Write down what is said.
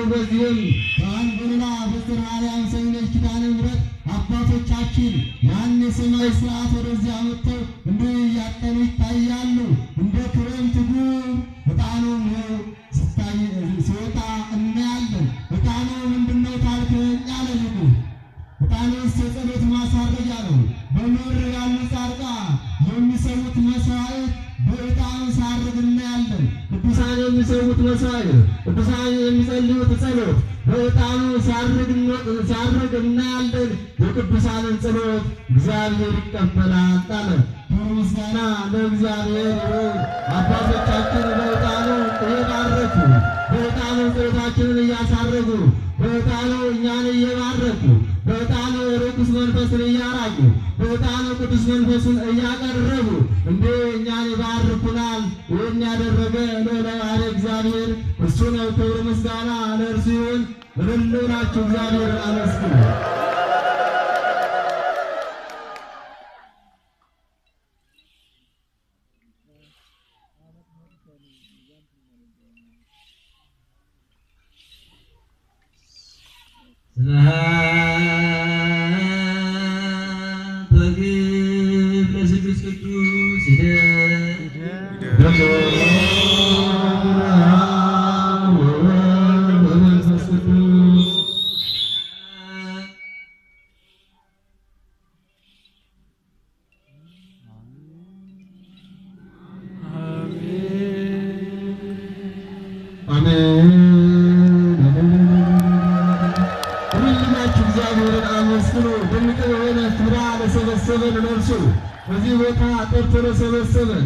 በዚህም ከአንድ ሌላ በስር ማርያም ሰኝነች ኪዳነ ምሕረት አባቶ አባቶቻችን ያን የሰማይ ሥርዓት ወደዚህ አመጥተው እንዲህ እያጠኑ ይታያሉ። እንደ ክረምት ጉም ዕጣኑ ሲወጣ እናያለን። ዕጣኑ ምንድነው ካልከኝ አለ ሊቁ። ዕጣኑስ የጸሎት ማሳረጊያ ነው። በምድር ያሉ ጻድቃን የሚሰዉት መስዋዕት በዕጣኑ ሲያርግ እናያለን። ቅዱሳን የሚሰዉት መስዋዕት፣ ቅዱሳን የሚጸልዩት ጸሎት በዕጣኑ ሲያርግ እናያለን። የቅዱሳንን ጸሎት እግዚአብሔር ይቀበላል አለ። ምስጋና ለእግዚአብሔር ይሁን። አባቶቻችን በዕጣኑ እየባረኩ፣ በዕጣኑ ጸሎታችንን እያሳረጉ፣ በዕጣኑ እኛን እየባረኩ፣ በዕጣኑ ርኩስ መንፈስን እያራቁ፣ በዕጣኑ ቅዱስ መንፈሱን እያቀረቡ እንዴ እኛን ይባርኩናል። ይህን ያደረገ ለባህሪ እግዚአብሔር እሱ ነው። ክብር ምስጋና ለእርሱ ይሁን። እልል ብላችሁ እግዚአብሔርን አመስግኑ። በዚህ ቦታ ጠርቶ ለሰበሰበን